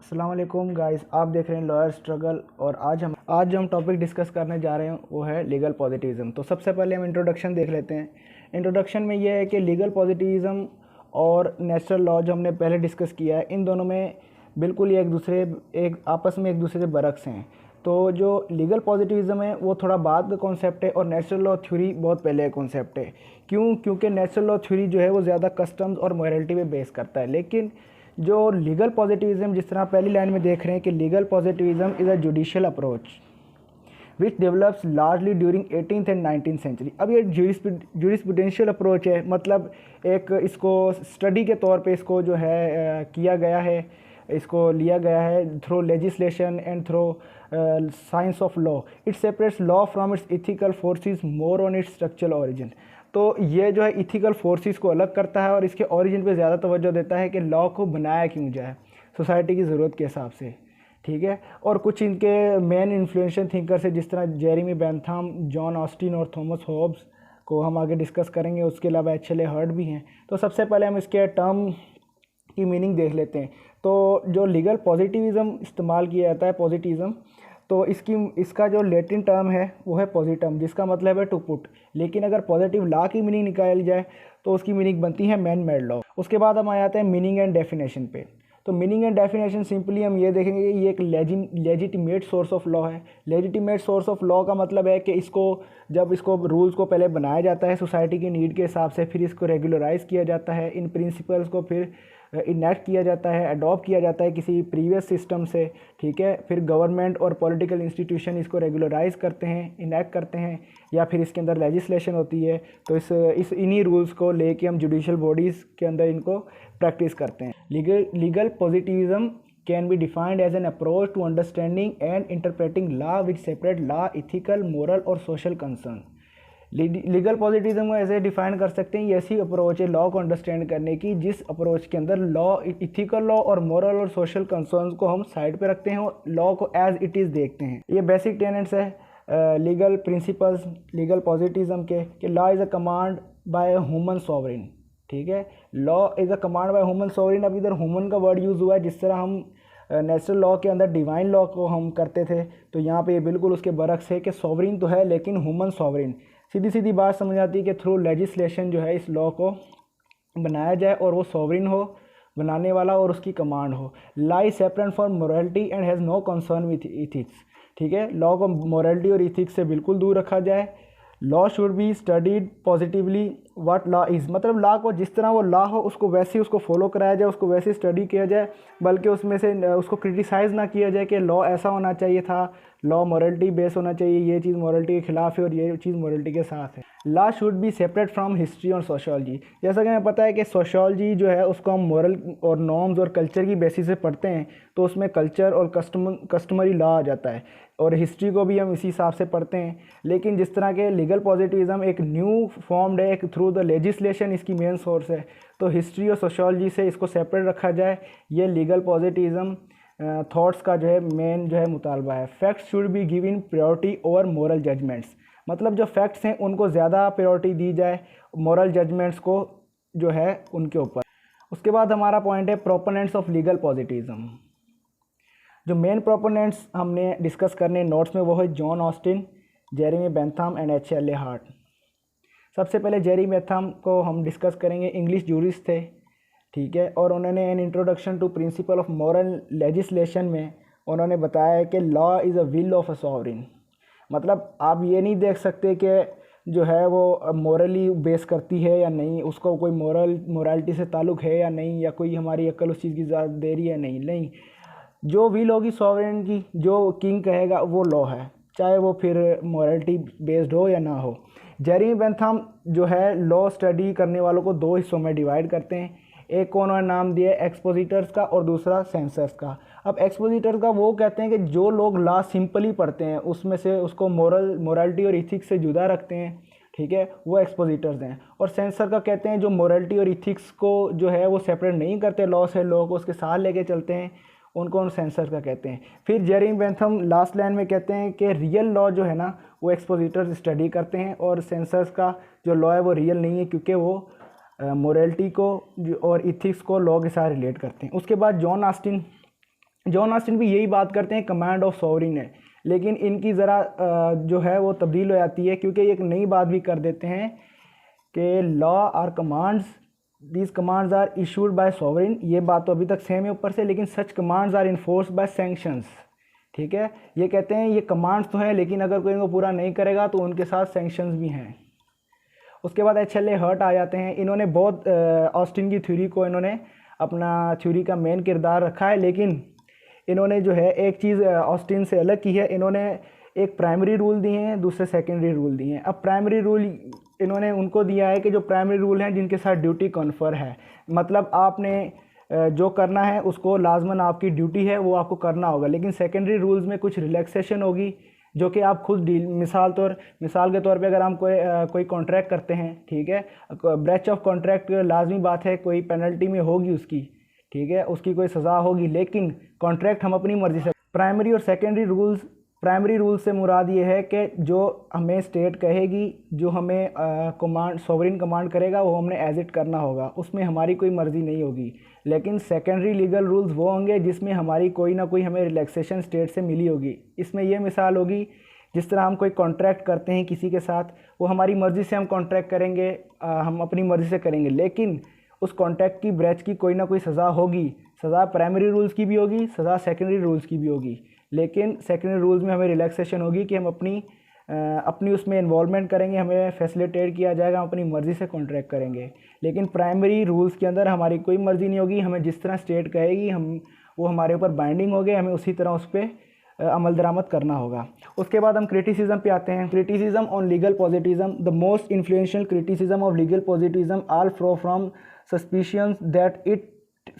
अस्सलाम वालेकुम गाइस, आप देख रहे हैं लॉयर स्ट्रगल। और आज जो हम टॉपिक डिस्कस करने जा रहे हैं वो है लीगल पॉजिटिविज़म। तो सबसे पहले हम इंट्रोडक्शन देख लेते हैं। इंट्रोडक्शन में ये है कि लीगल पॉजिटिविज़म और नेचुरल लॉ जो हमने पहले डिस्कस किया है, इन दोनों में बिल्कुल ही एक आपस में एक दूसरे से बरक्स हैं। तो जो लीगल पॉजिटिविज़म है वो थोड़ा बाद का कॉन्सेप्ट है और नेचुरल लॉ थ्योरी बहुत पहले का कॉन्सेप्ट है। क्योंकि नेचुरल लॉ थ्योरी जो है वो ज़्यादा कस्टम्स और मॉरलिटी पे बेस करता है, लेकिन जो लीगल पॉजिटिविज़म, जिस तरह पहली लाइन में देख रहे हैं कि legal positivism is a judicial approach which develops largely during 18th and 19th century. अब ये जुरिस्प्रूडेंशियल अप्रोच है, मतलब एक इसको स्टडी के तौर पे इसको जो है किया गया है, इसको लिया गया है through legislation and through science of law. It separates law from its ethical forces more on it's structural origin. तो ये जो है इथिकल फोर्सेस को अलग करता है और इसके ओरिजिन पे ज़्यादा तवज्जो देता है कि लॉ को बनाया क्यों जाए सोसाइटी की ज़रूरत के हिसाब से, ठीक है। और कुछ इनके मेन इन्फ्लुएंशियल थिंकर्स है, जिस तरह जेरेमी बेंथम, जॉन ऑस्टिन और थॉमस हॉब्स को हम आगे डिस्कस करेंगे। उसके अलावा एच.एल.ए. हर्ट भी हैं। तो सबसे पहले हम इसके टर्म की मीनिंग देख लेते हैं। तो जो लीगल पॉजिटिविज़म इस्तेमाल किया जाता है, पॉजिटिविज़म, तो इसका जो लैटिन टर्म है वो है पॉजिटम, जिसका मतलब है टू पुट। लेकिन अगर पॉजिटिव लॉ की मीनिंग निकाली जाए तो उसकी मीनिंग बनती है मैन मेड लॉ। उसके बाद हम आ जाते हैं मीनिंग एंड डेफिनेशन पे। तो मीनिंग एंड डेफिनेशन सिंपली हम ये देखेंगे कि ये एक लेजिटिमेट सोर्स ऑफ लॉ है। लेजिटिमेट सोर्स ऑफ लॉ का मतलब है कि जब इसको रूल्स को पहले बनाया जाता है सोसाइटी की नीड के हिसाब से, फिर इसको रेगुलराइज किया जाता है, इन प्रिंसिपल्स को फिर इनेक्ट किया जाता है, अडॉप्ट किया जाता है किसी प्रीवियस सिस्टम से, ठीक है। फिर गवर्नमेंट और पॉलिटिकल इंस्टीट्यूशन इसको रेगुलराइज करते हैं, इनेक्ट करते हैं, या फिर इसके अंदर लेजिस्लेशन होती है। तो इन्हीं रूल्स को लेके हम जुडिशल बॉडीज़ के अंदर इनको प्रैक्टिस करते हैं। Legal positivism can be defined as an approach to understanding and interpreting law which separate law, ethical, moral और सोशल कंसर्न। लीगल पॉजिटिविज्म को ऐसे डिफाइन कर सकते हैं, ये ऐसी अप्रोच है लॉ को अंडरस्टैंड करने की जिस अप्रोच के अंदर लॉ, इथिकल लॉ और मोरल और सोशल कंसर्न्स को हम साइड पे रखते हैं और लॉ को एज इट इज़ देखते हैं। ये बेसिक टेनेंट्स है लीगल प्रिंसिपल्स लीगल पॉजिटिविज्म के कि law is a command by human sovereign, ठीक है। Law is a command by human sovereign. अब इधर ह्यूमन का वर्ड यूज़ हुआ है, जिस तरह हम नेचुरल लॉ के अंदर डिवाइन लॉ को हम करते थे, तो यहाँ पे ये बिल्कुल उसके बरक्स है कि सॉवरेन तो है लेकिन ह्यूमन सॉवरेन। सीधी सीधी बात समझ आती है कि थ्रू लेजिस्लेशन जो है इस लॉ को बनाया जाए और वो सॉवरेन हो बनाने वाला और उसकी कमांड हो। Law separate for morality and has no concern with ethics, ठीक है। लॉ को मोरालिटी और इथिक्स से बिल्कुल दूर रखा जाए। Law should be studied positively what law is, मतलब लॉ को जिस तरह वो लॉ हो उसको वैसे ही उसको फॉलो कराया जाए, उसको वैसे स्टडी किया जाए, बल्कि उसमें से उसको क्रिटिसाइज़ ना किया जाए कि लॉ ऐसा होना चाहिए था, लॉ मॉरलिटी बेस होना चाहिए, ये चीज़ मॉरलिटी के खिलाफ है और ये चीज़ मॉरलिटी के साथ है। Law should be separate from history और सोशियोलॉजी। जैसा कि हमें पता है कि सोशियोलॉजी जो है उसको हम मॉरल और नॉर्म्स और कल्चर की बेसिस से पढ़ते हैं, तो उसमें कल्चर और कस्टमरी लॉ आ जाता है, और हिस्ट्री को भी हम इसी हिसाब से पढ़ते हैं। लेकिन जिस तरह के लीगल पॉजिटिविज्म एक न्यू फॉर्म्ड है, एक थ्रू द लेजिस्लेशन इसकी मेन सोर्स है, तो हिस्ट्री और सोशियोलॉजी से इसको सेपरेट रखा जाए। ये लीगल पॉजिटिविज्म थॉट्स का जो है मेन जो है मुतालबा है। Facts should be given priority over moral judgements, मतलब जो फैक्ट्स हैं उनको ज़्यादा प्रायोरिटी दी जाए, मोरल जजमेंट्स को जो है उनके ऊपर। उसके बाद हमारा पॉइंट है प्रोपोनेंट्स ऑफ लीगल पॉजिटिविज्म। जो मेन प्रोपोनेंट्स हमने डिस्कस करने नोट्स में वो है John Austin, Jeremy Bentham and HLA. Hart. सबसे पहले जेरेमी बेंथम को हम डिस्कस करेंगे। इंग्लिश जूरिस्ट थे, ठीक है, और उन्होंने an introduction to principle of moral legislation में उन्होंने बताया कि law is a will of a sovereign. मतलब आप ये नहीं देख सकते कि जो है वो मॉरली बेस करती है या नहीं, उसको कोई मोरालिटी से ताल्लुक़ है या नहीं, या कोई हमारी अक्ल उस चीज़ की इजाज़त दे रही है नहीं, जो विल होगी सॉवरेन की, जो किंग कहेगा वो लॉ है, चाहे वो फिर मॉरलिटी बेस्ड हो या ना हो। जेरेमी बेंथम जो है लॉ स्टडी करने वालों को दो हिस्सों में डिवाइड करते हैं। एक को उन्होंने नाम दिया एक्सपोजिटर्स का और दूसरा सेंसर्स का। अब एक्सपोजिटर्स का वो कहते हैं कि जो लोग लॉ सिंपली पढ़ते हैं, उसमें से उसको मोरालिटी और इथिक्स से जुदा रखते हैं, ठीक है, वो एक्सपोजिटर्स हैं। और सेंसर का कहते हैं जो मोरालिटी और इथिक्स को जो है वो सेपरेट नहीं करते लॉ से, लॉ को उसके साथ लेके चलते हैं, उनको सेंसर का कहते हैं। फिर जेरेमी बेंथम लास्ट लाइन में कहते हैं कि रियल लॉ जो है ना वो एक्सपोजिटर्स स्टडी करते हैं, और सेंसर्स का जो लॉ है वो रियल नहीं है, क्योंकि वो मोरालिटी को और इथिक्स को लॉ के साथ रिलेट करते हैं। उसके बाद जॉन ऑस्टिन जॉन ऑस्टिन भी यही बात करते हैं, कमांड ऑफ सॉवरिन है, लेकिन इनकी ज़रा जो है वो तब्दील हो जाती है, क्योंकि एक नई बात भी कर देते हैं कि law are commands, these commands are issued by sovereign. ये बात तो अभी तक सेम है ऊपर से, लेकिन such commands are enforce by sanctions. ठीक है, ये कहते हैं ये कमांड्स तो हैं, लेकिन अगर कोई इनको पूरा नहीं करेगा तो उनके साथ सैंक्शंस भी हैं। उसके बाद HLA हर्ट आ जाते हैं। इन्होंने बहुत ऑस्टिन की थ्योरी को इन्होंने अपना थ्योरी का मेन किरदार रखा है, लेकिन इन्होंने जो है एक चीज़ ऑस्टिन से अलग की है। इन्होंने एक प्राइमरी रूल दिए हैं, दूसरे सेकेंडरी रूल दिए हैं। अब प्राइमरी रूल इन्होंने उनको दिया है कि जो प्राइमरी रूल हैं जिनके साथ ड्यूटी कन्फर है, मतलब आपने जो करना है उसको लाजमन आपकी ड्यूटी है वो आपको करना होगा, लेकिन सेकेंडरी रूल्स में कुछ रिलैक्सेशन होगी जो कि आप खुद डील, मिसाल के तौर पे अगर हम कोई कॉन्ट्रैक्ट करते हैं, ठीक है, ब्रेच ऑफ कॉन्ट्रैक्ट लाजमी बात है, कोई पेनल्टी में होगी उसकी, ठीक है, उसकी कोई सज़ा होगी, लेकिन कॉन्ट्रैक्ट हम अपनी मर्ज़ी से। प्राइमरी और सेकेंडरी रूल्स, प्राइमरी रूल से मुराद ये है कि जो हमें स्टेट कहेगी, जो हमें कमांड सॉवरिन कमांड करेगा वो हमने एज इट करना होगा, उसमें हमारी कोई मर्ज़ी नहीं होगी। लेकिन सेकेंडरी लीगल रूल्स वो होंगे जिसमें हमारी कोई ना कोई हमें रिलैक्सेशन स्टेट से मिली होगी। इसमें यह मिसाल होगी, जिस तरह हम कोई कॉन्ट्रैक्ट करते हैं किसी के साथ, वो हमारी मर्ज़ी से हम कॉन्ट्रैक्ट करेंगे, हम अपनी मर्ज़ी से करेंगे, लेकिन उस कॉन्ट्रैक्ट की ब्रेच की कोई ना कोई सज़ा होगी। सज़ा प्राइमरी रूल्स की भी होगी, सज़ा सेकेंडरी रूल्स की भी होगी, लेकिन सेकेंडरी रूल्स में हमें रिलैक्सेशन होगी कि हम अपनी उसमें इन्वॉल्वमेंट करेंगे, हमें फैसिलिटेट किया जाएगा, हम अपनी मर्ज़ी से कॉन्ट्रैक्ट करेंगे। लेकिन प्राइमरी रूल्स के अंदर हमारी कोई मर्ज़ी नहीं होगी, हमें जिस तरह स्टेट कहेगी वो हमारे ऊपर बाइंडिंग हो गए, हमें उसी तरह उस पर अमल दरामद करना होगा। उसके बाद हम क्रिटिसिज्म पे आते हैं। Criticism on legal positivism, the most influential criticism of legal positivism all flow from suspicions that it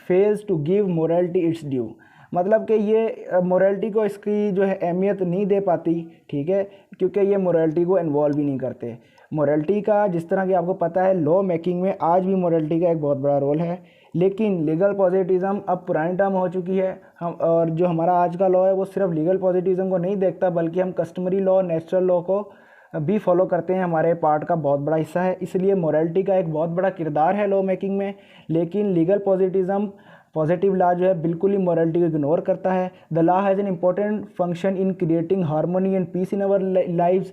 fails to give morality its due. मतलब कि ये मोरालिटी को इसकी जो है अहमियत नहीं दे पाती, ठीक है, क्योंकि ये मोरालिटी को इन्वॉल्व भी नहीं करते। मोरालिटी का, जिस तरह कि आपको पता है, लॉ मेकिंग में आज भी मोरालिटी का एक बहुत बड़ा रोल है, लेकिन लीगल पॉजिटिज्म अब पुरानी टर्म हो चुकी है। हम और जो हमारा आज का लॉ है वो सिर्फ लीगल पॉजिटिज्म को नहीं देखता, बल्कि हम कस्टमरी लॉ, नेचुरल लॉ को भी फॉलो करते हैं, हमारे पार्ट का बहुत बड़ा हिस्सा है। इसलिए मोरालिटी का एक बहुत बड़ा किरदार है लॉ मेकिंग में, लेकिन लीगल पॉजिटिज्म, पॉजिटिव लॉ जो है बिल्कुल ही मोरालिटी को इग्नोर करता है। The law has an important function in creating harmony and peace in our lives.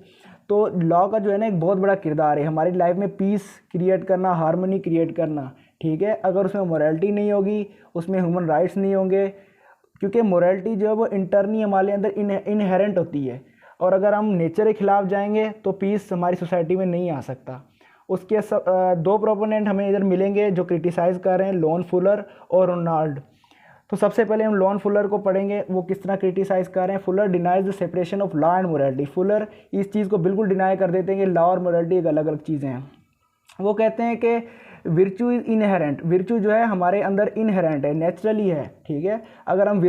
तो लॉ का जो है ना एक बहुत बड़ा किरदार है हमारी लाइफ में, पीस क्रिएट करना, हार्मनी क्रिएट करना, ठीक है। अगर उसमें मोरालिटी नहीं होगी, उसमें ह्यूमन राइट्स नहीं होंगे, क्योंकि मोरालिटी जो है वो इंटरनली हमारे अंदर इनहेरेंट होती है, और अगर हम नेचर के खिलाफ जाएंगे तो पीस हमारी सोसाइटी में नहीं आ सकता। उसके दो प्रोपोनेंट हमें इधर मिलेंगे जो क्रिटिसाइज़ कर रहे हैं, लॉन फुलर और रोनाल्ड। तो सबसे पहले हम लॉन फुलर को पढ़ेंगे, वो किस तरह क्रिटिसाइज़ कर रहे हैं। Fuller denies the separation of law and morality. Fuller इस चीज़ को बिल्कुल डिनाई कर देते हैं कि लॉ और मोरालिटी एक अलग अलग चीज़ें हैं। वो कहते हैं कि विर्चू इज़ इनहेरेंट, विर्चू जो है हमारे अंदर इनहेरेंट है, नेचुरली है, ठीक है। अगर हम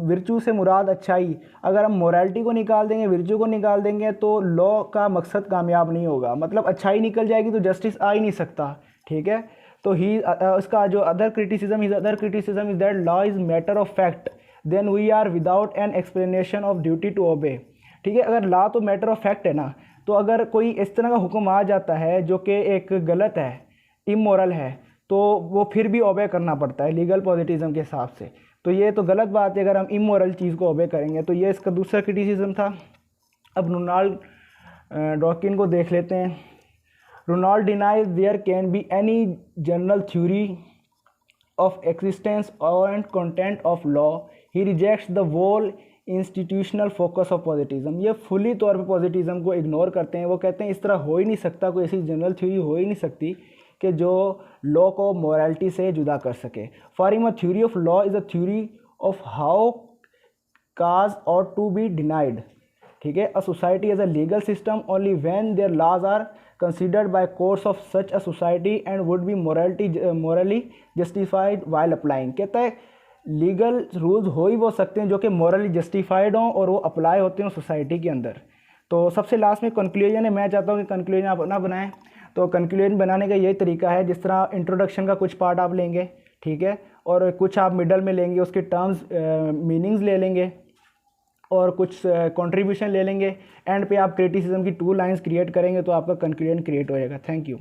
विर्चू से मुराद अच्छाई, अगर हम मोरालिटी को निकाल देंगे, विर्चू को निकाल देंगे, तो लॉ का मकसद कामयाब नहीं होगा। मतलब अच्छाई निकल जाएगी तो जस्टिस आ ही नहीं सकता, ठीक है। तो इसका जो other criticism is that law is matter of fact, then we are without an explanation of duty to obey, ठीक है। अगर लॉ तो मैटर ऑफ फैक्ट है ना, तो अगर कोई इस तरह का हुक्म आ जाता है जो कि एक गलत है, इमोरल है, तो वो फिर भी ओबे करना पड़ता है लीगल पॉजिटिज्म के हिसाब से। तो ये तो गलत बात है अगर हम इमोरल चीज़ को ओबे करेंगे। तो ये इसका दूसरा क्रिटिसिज्म था। अब रोनाल्ड डॉकिन को देख लेते हैं। Ronald denies there can be any general theory of existence and content of law. He rejects the whole institutional focus of positivism. ये फुली तौर पे पॉजिटिज्म को इग्नोर करते हैं। वो कहते हैं इस तरह हो ही नहीं सकता, कोई ऐसी जनरल थ्योरी हो ही नहीं सकती कि जो लॉ को मोरालिटी से जुदा कर सके। For him a theory of law is a theory of how cause और टू बी डिनाइड, ठीक है। A society as a legal system only when there laws are considered by courts of such a society and would be morally justified while applying. कहता है legal rules हो ही वो सकते हैं जो कि मॉरली जस्टिफाइड हों और वो अप्लाई होते हैं सोसाइटी के अंदर। तो सबसे लास्ट में कंक्लूजन है, मैं चाहता हूँ कि कंक्लूजन आप ना बनाएं। तो कंक्लूजन बनाने का यही तरीका है, जिस तरह इंट्रोडक्शन का कुछ पार्ट आप लेंगे, ठीक है, और कुछ आप मिडल में लेंगे, उसके टर्म्स मीनिंग्स ले लेंगे और कुछ कंट्रीब्यूशन ले लेंगे। एंड पे आप क्रिटिसिज्म की 2 लाइंस क्रिएट करेंगे तो आपका कंक्लूजन क्रिएट हो जाएगा। Thank you.